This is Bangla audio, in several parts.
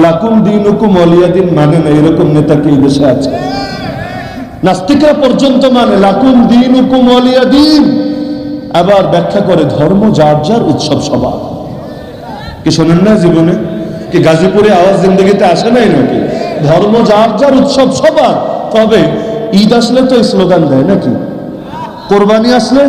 লাকুম দিনুকুম ওয়ালিয়া দিন মানে না, এরকম নেতা কি এই দেশে আছে? নাস্তিকরা পর্যন্ত মানে লাকুম দিনুকুম ওয়ালিয়া দিন। আবার ব্যাখ্যা করে ধর্ম যার যার, উৎসব সবার। কি শোনেন না জীবনে? কি গাজীপুরে আওয়াজ জিন্দগিতে আসে নাই নাকি? ধর্ম যার যার, উৎসব সবার। তবে ঈদ আসলে তো এই স্লোগান দেয় নাকি? কোরবানি আসলে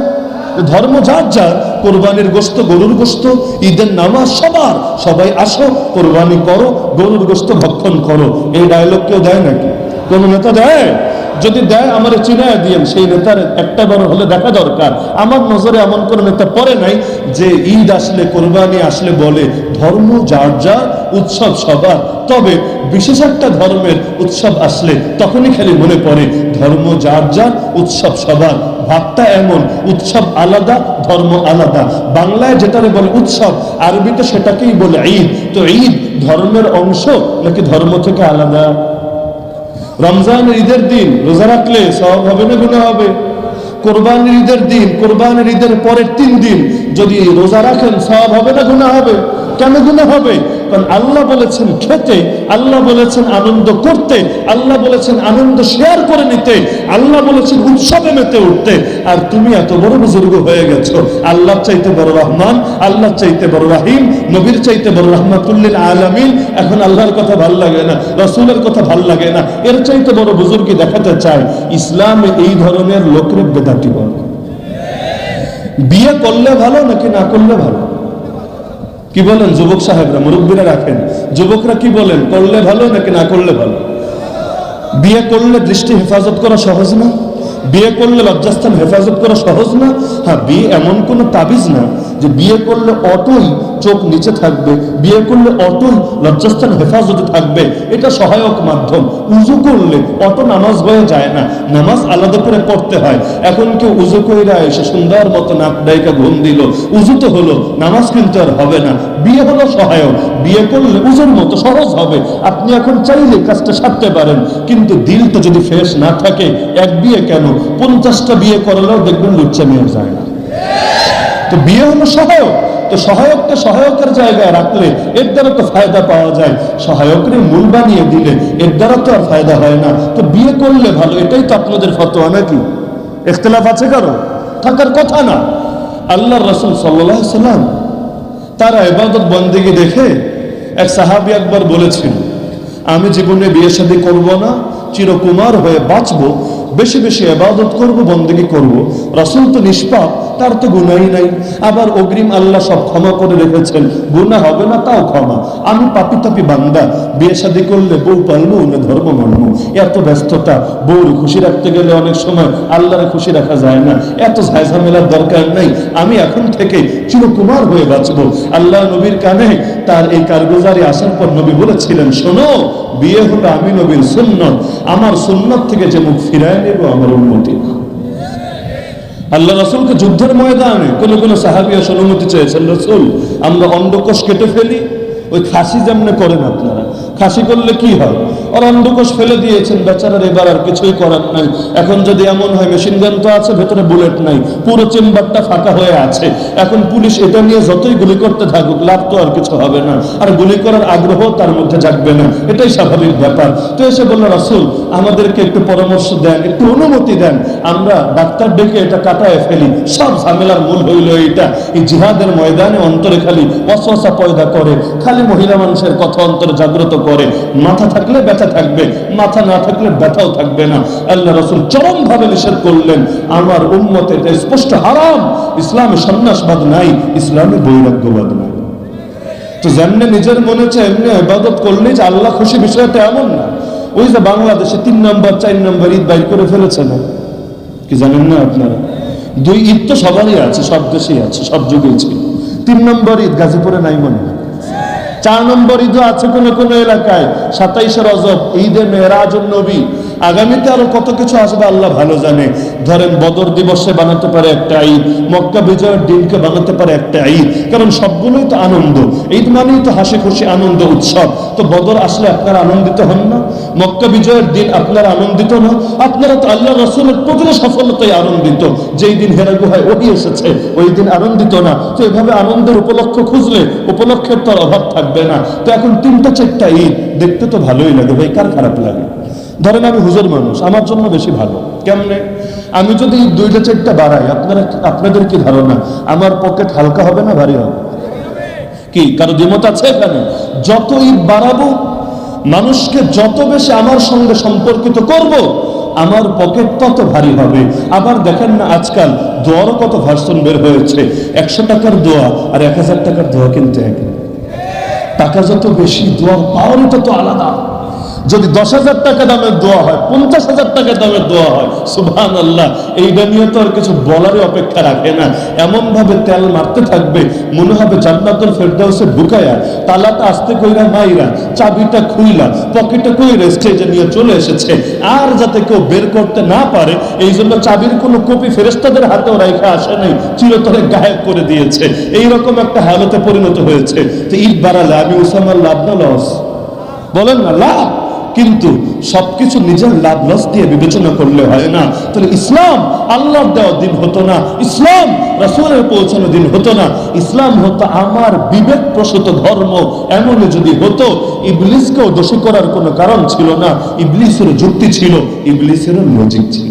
ধর্ম যার যার, কোরবানির গোশত, গরুর গোশত, ঈদের নামাজ সবার, সবাই আসো, কোরবানি করো, গরুর গোশত ভক্ষণ করো। এই ডায়লগ কেউ দেয় নাকি? কোন নেতা দেয়? যদি দেয় আমার চিনায় দিয়েন, সেই নেতার একটা বার হলে দেখা দরকার। আমার নজরে এমন কোন নেতা পড়ে নাই যে ঈদ আসলে, কোরবানি আসলে বলে ধর্ম যার যার, উৎসব সবার। তবে বিশেষ একটা ধর্মের উৎসব আসলে তখনই খালি মনে পড়ে ধর্ম যার যার, উৎসব সবার। ভাবটা এমন, উৎসব আলাদা, ধর্ম আলাদা। বাংলায় যেটারে বলে উৎসব, আরবিতে সেটাকেই বলে ঈদ। তো ঈদ ধর্মের অংশ নাকি ধর্ম থেকে আলাদা? রমজানের ঈদের দিন রোজা রাখলে সওয়াব হবে না গুনাহ হবে? কোরবানির ঈদের দিন, কোরবানির ঈদের পরের 3 দিন যদি রোজা রাখেন সওয়াব হবে না গুনাহ হবে? কেন গুনাহ হবে? কারণ আল্লাহ বলেছেন খেতে, আল্লাহ বলেছেন আনন্দ করতে, আল্লাহ বলেছেন আনন্দ শেয়ার করে নিতে, আল্লাহ বলেছেন উৎসবে মেতে উঠতে। আর তুমি এত বড় বুজুর্গ হয়ে গেছো, আল্লাহর চাইতে বড় রহমান, আল্লাহর চাইতে বড় রাহিম, নবীর চাইতে বড় রাহমাতুল্লিল আলামিন। এখন আল্লাহর কথা ভাল লাগে না, রাসূলের কথা ভাল লাগে না, এর চাইতে বড় বুজুর্গি দেখাতে চায়। ইসলামে এই ধরনের লোকের বেদাতি বলে। বিয়ে করলে ভালো নাকি না করলে ভালো? কি বলেন যুবক সাহেবরা, মুরব্বীরা রাখেন, যুবকরা কি বলেন, করলে ভালো নাকি না করলে ভালো? বিয়ে করলে দৃষ্টি হেফাজত করা সহজ না? বিয়ে করলে লজ্জাস্থান হেফাজত করা সহজ না? হ্যাঁ, বিয়ে এমন কোনো তাবিজ না যে বিয়ে করলে অটোই চোখ নিচে থাকবে, বিয়ে করলে অটোই লজ্জাস্থান হেফাজতে থাকবে। এটা সহায়ক মাধ্যম। উজু করলে অটো নামাজ হয়ে যায় না, নামাজ আলাদা করে পড়তে হয়। এখন কেউ উজু কইরা এসে সুন্দর মতো নাক ডাইকা ঘুম দিল, উজু তো হলো, নামাজ কিন্তু আর হবে না। বিয়ে হলো সহায়ক, বিয়ে করলে উজুর মতো সহজ হবে। আপনি এখন চাইলে কাজটা সারতে পারেন, কিন্তু দিলটা যদি ফ্রেশ না থাকে, এক বিয়ে কেন 50টা বিয়ে করলেও দেখবেন লুচ্চামিও যায় না। তো বিয়ে হলো সহায়ক। তো সহায়কটা সহায়কের জায়গায় রাখলে এর দ্বারা তো ফায়দা পাওয়া যায়, সহায়কের মূল বানিয়ে দিলে এর দ্বারা তো আর ফায়দা হয় না। তো বিয়ে করলে ভালো, এটাই তো আপনাদের ফতোয়া নাকি? ইখতিলাফ আছে কারো? থাকার কথা না। আল্লাহর রাসূল সাল্লাল্লাহু আলাইহি সাল্লাম তার ইবাদত বন্দেগী দেখে এক সাহাবী একবার বলেছেন, আমি জীবনে বিয়ে শাদী করব না, চিরকুমার হয়ে বাঁচবো, বেশি বেশি ইবাদত করব, বন্দেগী করব। রাসূল তো নিষ্পাপ, তার তো গুনাহই নাই। আবার অগ্রিম আল্লাহ সব ক্ষমা করে রেখেছেন, গুনাহ হবে না তাও ক্ষমা। আমি পাপী তাপী বান্দা, বিয়ে শাদী করলে বউ পালবো না ধর্ম মানবো। এত ব্যস্ততা, বউর খুশি রাখতে গেলে অনেক সময় আল্লাহরে খুশি রাখা যায় না। এত ঝামেলার দরকার নেই, আমি এখন থেকে চিরকুমার হয়ে বাঁচবো। আল্লাহ নবীর কানে তার এই কারগুজারি আসার পর নবী বলেছিলেন, শোনো, বিয়ে হলো আমি নবীর সুন্নত, আমার সুন্নত থেকে যে মুখ ফিরায় নেব আমার উম্মতি না। আল্লাহ রাসূলকে যুদ্ধের ময়দানে কোন সাহাবী এসে অনুমতি চেয়েছেন, রাসূল আমরা অন্ডকোষ কেটে ফেলি, ওই খাসি যেমন করেন আপনারা, খাসি করলে কি হয়, আর অন্ডকোষ ফেলে দিয়েছেন বেচারার, এবার আর কিছুই করার নাই। এখন যদি এমন হয় মেশিন গান তো আছে, ভেতরে বুলেট নাই, পুরো চেম্বারটা ফাঁকা হয়ে আছে, এখন পুলিশ এটা নিয়ে যতই গুলি করতে থাকুক লাভ তো আর কিছু হবে না, আর গুলি করার আগ্রহ তার মধ্যে জাগবে না, এটাই স্বাভাবিক ব্যাপার। তো এসে বলল, রাসূল আমাদেরকে একটু পরামর্শ দেন, একটু অনুমতি দেন, আমরা ডাক্তার ডেকে এটা কাটায় ফেলি। সব ঝামেলার মূল হইল এইটা, এই জিহাদের ময়দানে অন্তরে খালি ওয়াসওয়াসা পয়দা করে, খালি মহিলা মানুষের কথা অন্তরে জাগ্রত করে। মাথা থাকলে ব্যথা থাকবে, মাথা না থাকলে ব্যথাও থাকবে না। আল্লাহ রাসূল চরম ভাবে নিষেধ করলেন, আমার উম্মতে এটা স্পষ্ট হারাম। ইসলামে সন্ন্যাসবাদ নাই, ইসলামে বৈরাগ্যবাদ নাই। তো যেমনি নিজের মনে চায় এমনি ইবাদত করলেই যে আল্লাহ খুশি, বিষয়টা এমন না। ওই যে বাংলাদেশে 3 নম্বর 4 নম্বর ঈদ বাইর করে ফেলেছে না, কি জানেন না আপনারা? 2 ঈদ তো সবারই আছে, সব দেশেই আছে, সব যুগেই ছিল। 3 নম্বর ঈদ গাজীপুরে নাই মনে হয়। 4 নম্বর ঈদও আছে কোন কোন এলাকায়, 27শে রজব, ঈদে মেরাজুন নবী। আগামীতে আরো কত কিছু আসবে আল্লাহ ভালো জানে। ধরেন বদর দিবসে বানাতে পারে একটা ঈদ, মক্কা বিজয়ের দিনকে বানাতে পারে একটা ঈদ, কারণ সবগুলোই তো আনন্দ। ঈদ মানেই তো হাসি খুশি আনন্দ উৎসব। তো বদর আসলে আপনারা আনন্দিত হন না? মক্কা বিজয়ের দিন আপনারা আনন্দিত না? আপনারা তো আল্লাহ রাসূলের প্রতিটা সফলতায় আনন্দিত। যেই দিন হেরা গুহায় ওহী এসেছে ওই দিন আনন্দিত না? তো এভাবে আনন্দের উপলক্ষ খুঁজলে উপলক্ষের তো অভাব থাকবে না। তো এখন 3টা-4টা ঈদ দেখতে তো ভালোই লাগে ভাই, কার খারাপ লাগে? ধরেন আমি হুজুর মানুষ, আমার জন্য বেশি ভালো। কেমনে? আমি যদি 2টা-4টা বাড়াই, আপনাদের কি ধারণা আমার পকেট হালকা হবে না ভারী হবে? কি কারো দ্বিমত আছে এখানে? যত ঈদ বাড়াবো, মানুষকে যত বেশি আমার সঙ্গে সম্পর্কিত করব, আমার পকেট তত ভারী হবে। আবার দেখেন না আজকাল দোয়ারও কত ভার্সন বের হয়েছে। 100 টাকার দোয়া আর 1000 টাকার দোয়া কিন্তু এক না। টাকা যত বেশি দোয়ার পাওয়ারই তত আলাদা। যদি 10,000 টাকা দামের দোয়া হয়, 50,000 টাকা দামের দোয়া হয়, সুবহানাল্লাহ, এইটা নিয়ে তো আর কিছু বলারই অপেক্ষা রাখে না। এমন ভাবে তেল মারতে থাকবে মনে হবে জান্নাতুল ফেরদাউসে ঢুকায়া তালাটা আস্তে কইরা মাইরা চাবিটা খুইলা পকেটে কইরা স্টেজে নিয়ে চলে এসেছে, আর যাতে কেউ বের করতে না পারে এই জন্য চাবির কোনো কপি ফেরেশতাদের হাতেও রাইখা আসে নাই, চিরতরে গায়েব করে দিয়েছে। এইরকম একটা হালতে পরিণত হয়েছে। তো ঈদ বাড়ালে আমি উসামার লাভ না লস? বলেন না লাভ। কিন্তু সবকিছু নিজের লাভ লস দিয়ে বিবেচনা করলে হয় না। তাহলে ইসলাম আল্লাহর দেওয়া দিন হতো না, ইসলাম রাসূলের পৌঁছানো দিন হতো না, ইসলাম হতো আমার বিবেক প্রসূত ধর্ম। এমনই যদি হতো ইবলিসকেও দোষী করার কোনো কারণ ছিল না। ইবলিসের যুক্তি ছিল, ইবলিসের লজিক ছিল।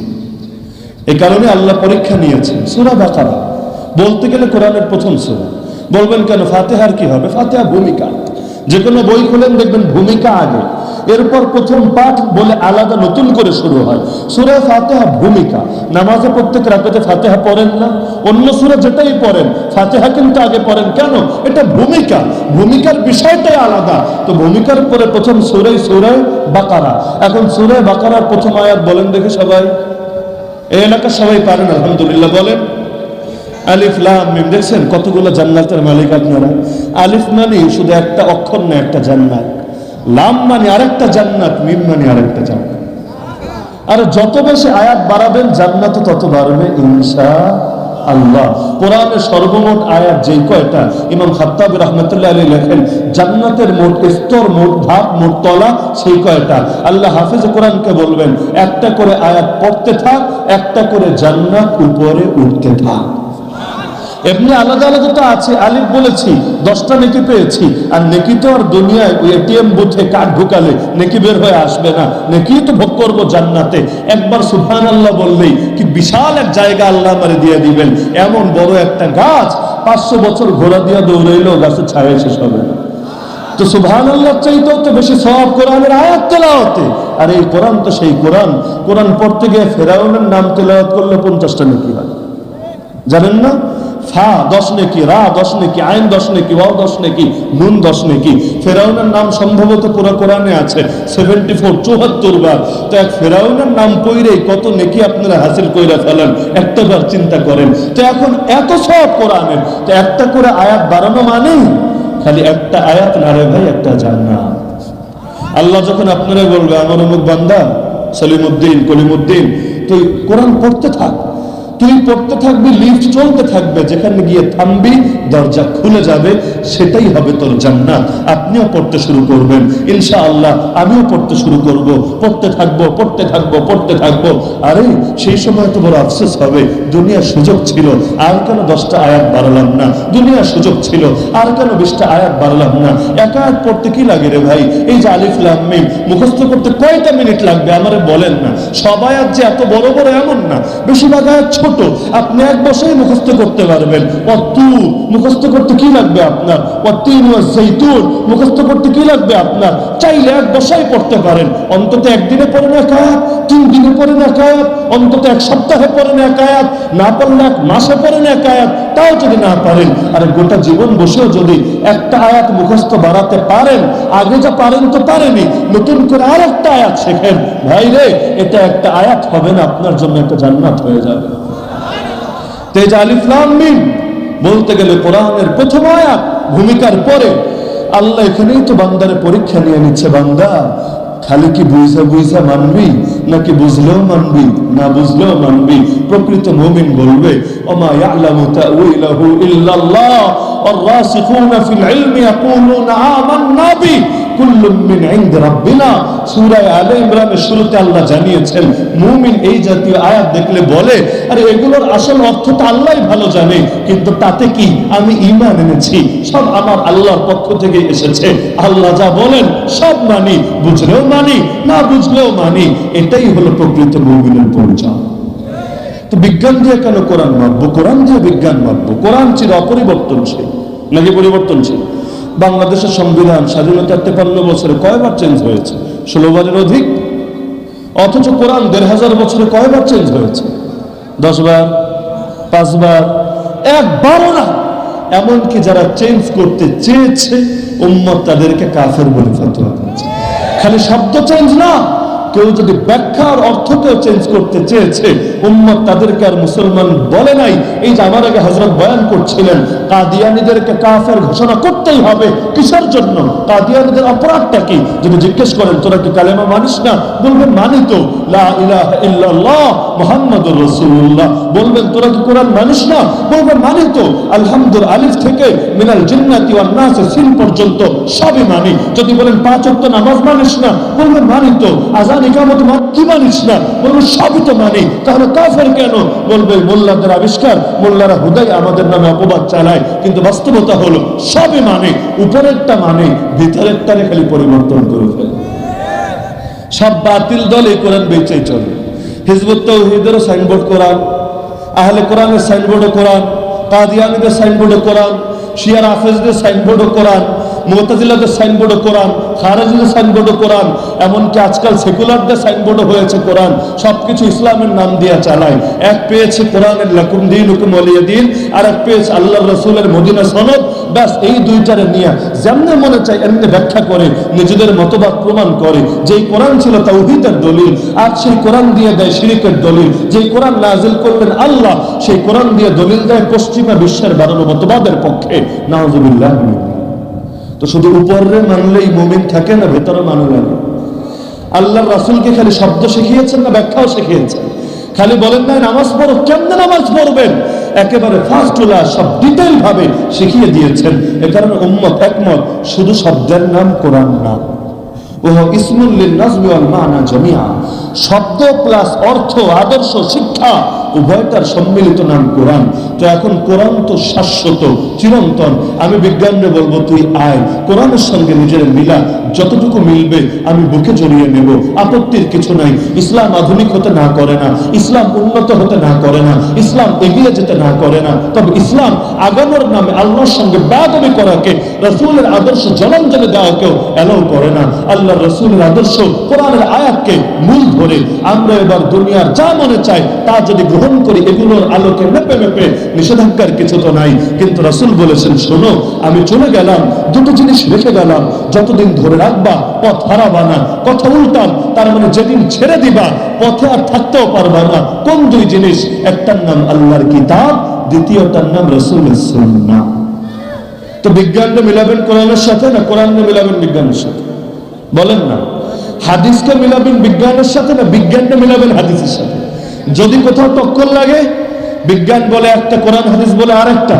এই কারণে আল্লাহ পরীক্ষা নিয়েছেন। সূরা বাকারা বলতে গেলে কোরআনের প্রথম সূরা। বলবেন কেন? ফাতিহার কি হবে? ফাতিহা ভূমিকা। যে কোনো বই খুলেন দেখবেন ভূমিকা আগে, এরপর প্রথম পাঠ বলে আলাদা নতুন করে শুরু হয়। সূরা ফাতিহা ভূমিকা। নামাজে প্রত্যেক রাকাতে ফাতিহা পড়েন না? অন্য সূরা যেটাই পড়েন ফাতিহা কিন্তু আগে পড়েন কেন? এটা ভূমিকা, ভূমিকার বিষয়টাই আলাদা। তো ভূমিকার পরে প্রথম সূরা বাকারা। এখন সূরা বাকারার প্রথম আয়াত বলেন দেখি সবাই। এই এলাকা সবাই পারেন আলহামদুলিল্লাহ, বলেন আলিফ লাম মিম। দেখছেন কতগুলো জান্নাতের মালিক আপনারা? আলিফ মানে শুধু একটা অক্ষর না, একটা জান্নাত। লাম মানে আরেকটা জান্নাত, মিম মানে আরেকটা জান্নাত। আর যত বেশি আয়াত বাড়াবেন জান্নাত তত বাড়বে ইনশাআল্লাহ। কোরআনের সর্বমোট আয়াত যেই কয়টা, ইমাম খাত্তাবী রাহমাতুল্লাহ আলাইহি লেখেন জান্নাতের মোট স্তর, মোট ধাপ, মোট তলা সেই কয়টা। আল্লাহ হাফেজ কোরআনকে বলবেন একটা করে আয়াত পড়তে থাক, একটা করে জান্নাত উপরে উঠতে থাক। এমনি আলাদা আলাদা তো আছে। আলিফ বলেছি 10টা নেকি পেয়েছি, আর নেকি তো আর দুনিয়ায় ওই এটিএম বুথে কার্ড ঢুকালে নেকি বের হয়ে আসবে না। নেকি তো ভোগ করবো জান্নাতে। একবার সুবহানাল্লাহ বললেই কি বিশাল এক জায়গা আল্লাহ আমারে দিয়ে দিবেন। এমন বড় একটা গাছ 500 বছর ঘোড়া দিয়া দৌড়াইলেও গাছের ছায়া শেষ হবে না। তো সুবহানাল্লাহ চাইতেও তো বেশি সওয়াব কোরআনের আয়াত তেলাওয়াতে। আর এই কোরআন তো সেই কোরআন, কোরআন পড়তে গিয়ে ফেরাউনের নাম তেলাওয়াত করলে 50টা নেকি হয়, জানেন না? ফা 10 নেকি, রা 10 নেকি, আইন 10 নেকি, ওয়াও 10 নেকি, নুন 10 নেকি। ফেরাউনের নাম সম্ভবত পুরো কোরআনে আছে 74 বার। তো এক ফেরাউনের নাম পড়লেই কত নেকি আপনারা হাসিল কইরা ফেলেন, একটাবার চিন্তা করেন। তো এখন এত সব কোরআনের, তো একটা করে আয়াত বাড়ানো মানে খালি একটা আয়াত না রে ভাই, একটা জান্নাত। আল্লাহ যখন আপনারা বলবে আমার অমুক বান্দা সলিমউদ্দিন কলিমউদ্দিন তুই কোরআন পড়তে থাক, তুই পড়তে থাকবি, লিফট চলতে থাকবে, যেখানে গিয়ে থামবি দরজা খুলে যাবে, সেটাই হবে তোর জান্নাত। আপনিও পড়তে শুরু করবেন ইনশাআল্লাহ, আমিও পড়তে শুরু করব, পড়তে থাকবো পড়তে থাকবো পড়তে থাকবো। আরে সেই সময় তো বড় আফসোস হবে, দুনিয়ার সুযোগ ছিল আর কেন 10টা আয়াত বাড়ালাম না, দুনিয়ার সুযোগ ছিল আর কেন 20টা আয়াত বাড়ালাম না। এক আয়াত পড়তে কি লাগে রে ভাই? এই যে আলিফ লাম মিম মুখস্থ করতে কয়টা মিনিট লাগবে আমারে বলেন না? সব আয়াত যে এত বড় বড় এমন না, বেশিরভাগ আয়াত ছোট, আপনি এক বছরই মুখস্থ করতে পারবেন। অতুর মুখস্থ করতে কি লাগবে আপনার? অতিন ওয়া জাইতুন মুখস্থ করতে কি লাগবে আপনার? চাইলে এক বছরই পড়তে পারেন। অন্তত একদিনে পড়েন এক আয়াত, 3 দিনে পড়েন এক আয়াত, অন্তত এক সপ্তাহে পড়েন এক আয়াত, না পারলে 1 মাসে পড়েন এক আয়াত। তাও যদি না পারেন, আর গোটা জীবন বসেও যদি একটা আয়াত মুখস্থ বাড়াতে পারেন, আগে যা পারেন তো পারেনি, নতুন করে আর একটা আয়াত শেখেন, ভাই রে এটা একটা আয়াত হবে না, আপনার জন্য একটা জান্নাত হয়ে যাবে। তেজ আলিফ লাম মিম বলতে গেলে কোরআনের প্রথম আয়াত, ভূমিকার পরে আল্লাহ এখানেই তো বান্দারে পরীক্ষা নিয়ে নিচ্ছে। বান্দা খালি কি বুঝা বুঝা মানবি নাকি বুঝলেও মানবি না বুঝলেও মানবি? প্রকৃত মুমিন বলবে ওমা ইয়ালামু তাউইলাহু ইল্লাল্লাহ ওয়ার রাসিখুনা ফিল ইলমি ইয়াকুলুনা আমান্না বি কুল্লুম মিন ইনদি রাব্বিনা। সূরা আলে ইমরানের শুরুতে আল্লাহ জানিয়েছেন মুমিন এই জাতীয় আয়াত দেখলে বলে আরে এগুলোর আসল অর্থ তো আল্লাহই ভালো জানে, কিন্তু তাতে কি আমি ঈমান এনেছি, সব আমার আল্লাহর পক্ষ থেকে এসেছে, আল্লাহ যা বলেন সব মানি, বুঝলেও মানি না বুঝলেও মানি। এটাই হলো প্রকৃত মুমিনের পরিচয়। তো বিজ্ঞান দিয়ে কেন কোরআন মানবো? কোরআন দিয়ে বিজ্ঞান মানবো। কোরআন চির অপরিবর্তনশীল নাকি পরিবর্তনশীল? বাংলাদেশের সংবিধান স্বাধীনতার 53 বছরে কয়বার চেঞ্জ হয়েছে? 16 বারের অধিক। অথচ কোরআন 1500 বছরে কয়বার চেঞ্জ হয়েছে? 10 বার, 5 বার, একবারও না। এমনকি যারা চেঞ্জ করতে চেয়েছে উম্মত তাদেরকে কাফের বলে ফতোয়া দিয়েছে। খালি শব্দ চেঞ্জ না, কেউ যদি ব্যাখ্যার অর্থকেও চেঞ্জ করতে চেয়েছে উম্মত তাদেরকে আর মুসলমান বলে নাই। এই যে আমার আগে হযরত বয়ান করছিলেন কাদিয়ানীদেরকে কাফের ঘোষণা করতেই হবে। কিসের জন্য? কাদিয়ানীদের অপরাধটা কি? যদি জিজ্ঞেস করেন তোরা কি কালেমা মানিস না, বলবেন মানি তো, লা ইলাহা ইল্লাল্লাহ মুহাম্মাদুর রাসূলুল্লাহ। বলবেন তোরা কি কোরআন মানিস না, বলবেন মানি তো, আলহামদুল আলিফ থেকে মিনাল জিন্নাতি ওয়ান নাস সিন পর্যন্ত সবই মানি। যদি বলেন 5 ওয়াক্ত নামাজ মানিস না, বলবেন মানি তো, আযান ইকামত কি মানিস না, বলবেন সবই তো মানি। তাহলে কাফের কেন? বলবে মোল্লাদের আবিষ্কার, মোল্লারা হুদাই আমাদের নামে অপবাদ চালায়, কিন্তু বাস্তবতা হলো সবই মানে, উপরেরটা মানে, ভিতরেরটারে খালি পরিবর্তন করে ফেলে। সব বাতিল দল এই কোরআন বেচে চলে। হিজবুত তাওহীদেরও সাইনবোর্ড কোরআন, আহলে কোরআনের সাইনবোর্ডও কোরআন, কাদিয়ানীদের সাইনবোর্ডও কোরআন, শিয়া রাফেজদের সাইনবোর্ডও কোরআন, মুতাজিলাদের সাইনবোর্ডও কোরআন, খারেজিদের সাইনবোর্ডও কোরআন, এমনকি আজকাল সেকুলারদের সাইনবোর্ডও হয়েছে কোরআন। সবকিছু ইসলামের নাম দিয়ে চালায়। এক পেয়েছে কোরআনের লাকুম দীনুকুম ওয়ালিয়া দীন, আর এক পেয়েছে আল্লাহর রাসূলের মদিনা সনদ। ব্যাস এই দুইটারে নিয়ে যেমনি মনে চায় এমনি ব্যাখ্যা করে নিজেদের মতবাদ প্রমাণ করে। যেই কোরআন ছিল তাওহীদের দলিল, আজ সেই কোরআন দিয়ে দেয় শিরকের দলিল। যেই কোরআন নাজিল করলেন আল্লাহ, সেই কোরআন দিয়ে দলিল দেয় পশ্চিমা বিশ্বের বানানো মতবাদের পক্ষে। নাউযুবিল্লাহ। তো শুধু উপরে মানলেই মুমিন থাকে না, ভেতরে মানলেন। আল্লাহর রাসূলকে খালি শব্দ শিখিয়েছেন না ব্যাখ্যাও শিখিয়েছেন? খালি বলেন না নামাজ পড়ো, কেমনে নামাজ পড়বেন, একেবারে ফার্স্ট ক্লাস সব ডিটেইল ভাবে শিখিয়ে দিয়েছেন। এ কারণে উম্মত একমত শুধু শব্দের নাম কোরআন না, ওহ ইসমুল লিন-নাজমি ওয়াল মা'না জামিআ। শব্দ প্লাস অর্থ, আদর্শ, শিক্ষা উভয়টার সম্মিলিত নাম কোরআন। তো এখন কোরআন তো শাশ্বত, চিরন্তন। আমি বিজ্ঞানে বলবো তুই আয়, কোরআনের সঙ্গে নিজের মিলা, যতটুকু মিলবে আমি বুকে জড়িয়ে নেব, আপত্তির কিছু নাই। ইসলাম আধুনিক হতে না করে না, ইসলাম উন্নত হতে না করে না, ইসলাম এগিয়ে যেতে না করে না। তবে ইসলাম আগানোর নামে আল্লাহর সঙ্গে বেয়াদবি করাকে, রাসূলের আদর্শ জলাঞ্জলি দেওয়াকেও এলাও করে না। আল্লাহর রাসূলের আদর্শ কোরআনের আয়াতকে মূল ধরে আমরা এবার দুনিয়ার যা মনে চাই তা যদি গ্রহণ করি, এগুলোর আলোকে মেপে মেপে, নিষেধাজ্ঞার কিছু তো নাই। কিন্তু রাসূল বলেছেন শোনো, আমি চলে গেলাম, দুটো জিনিস রেখে গেলাম, যতদিন ধরে রাখবা পথ হারাবা না। কথা উল্টাম, তার মানে যেদিন ছেড়ে দিবা পথে আর থাকতেও পারবা না। কোন দুই জিনিস? একটার নাম আল্লাহর কিতাব, দ্বিতীয়টার নাম রাসূলের সুন্নাহ। তো বিজ্ঞানকে মিলাবেন কোরআনের সাথে না কোরআনকে মিলাবেন বিজ্ঞানের সাথে? বলেন না। হাদিসকে মিলাবেন বিজ্ঞানের সাথে না বিজ্ঞানকে মিলাবেন হাদিসের সাথে? যদি কোথাও টক্কর লাগে, বিজ্ঞান বলে একটা, কোরআন হাদিস বলে আরেকটা,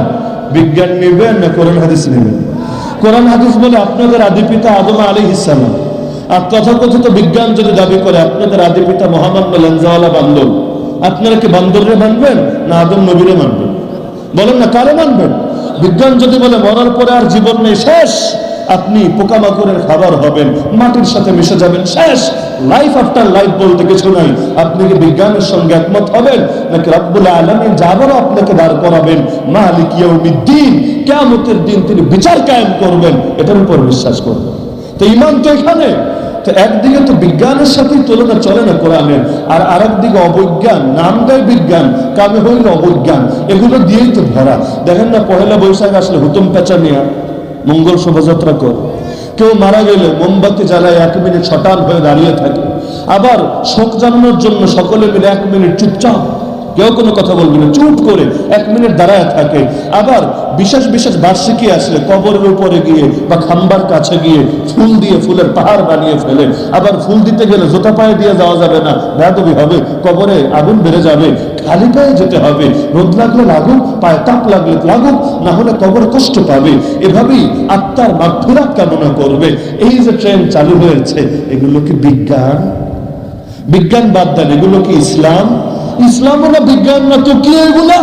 বিজ্ঞান নেবেন না কোরআন হাদিস নেবেন? কোরআন হাদিস বলে আপনাদের আদিপিতা আদম আলাইহিস সালাম, আর তথাকথিত বিজ্ঞান যদি দাবি করে আপনাদের আদিপিতা মহামান্য লেঞ্জাওয়ালা বান্দর, আপনারা কি বান্দরে মানবেন না আদম নবীরে মানবেন? বলেন না, কারে মানবেন? বিজ্ঞান যদি বলে মরার পরে আর জীবন নেই, শেষ, আপনি পোকামাকড়ের খাবার হবেন, মাটির সাথে মিশে যাবেন, শেষ, লাইফ আফটার লাইফ বলতে কিছু নাই। আপনি কি বিজ্ঞানের সঙ্গে একমত হবেন নাকি রব্বুল আলামিন যাবারও আপনাকে দাঁড় করাবেন মালিক ইয়াউমিদ্দিন, কিয়ামতের দিন তিনি বিচার কায়েম করবেন, এটার উপর বিশ্বাস করবেন? তো ঈমান তো এখানে। তো একদিকে তো বিজ্ঞানের সাথেই তুলনা চলে না কোরআনের, আর আরেকদিকে অবৈজ্ঞান, নাম দেয় বিজ্ঞান, কামে হইল অবৈজ্ঞান, এগুলো দিয়েই তো ভরা। দেখেন না, পহেলা বৈশাখ আসলে হুতুম পেঁচা নিয়ে মঙ্গল শোভাযাত্রা কর, কেউ মারা গেলে মোমবাতি জ্বালায় 1 মিনিট শটান হয়ে দাঁড়িয়ে থাকে, আবার শোক জানানোর জন্য সকলে মিলে 1 মিনিট চুপচাপ কেউ কোনো কথা বলবে না, চুপ করে 1 মিনিট দাঁড়ায় থাকে। আবার বিশেষ বিশেষ বার্ষিকী আসলে কবরের উপরে গিয়ে বা খাম্বার কাছে গিয়ে ফুল দিয়ে ফুলের পাহাড় বানিয়ে ফেলে। আবার ফুল দিতে গেলে জুতা পায়ে দিয়ে যাওয়া যাবে না, বেয়াদবি হবে, কবরে আগুন বেড়ে যাবে, খালি পায়ে যেতে হবে। রোদ লাগলে লাগুক, পায়ে তাপ লাগলে লাগুক, না হলে কবর কষ্ট পাবে। এভাবেই আত্মার মাগফিরাত কামনা করবে। এই যে ট্রেন চালু হয়েছে, এগুলো কি বিজ্ঞান? বিজ্ঞান বাদ দেন, এগুলো কি ইসলাম? ইসলামও না, বিজ্ঞান না, তো কি এগুলা?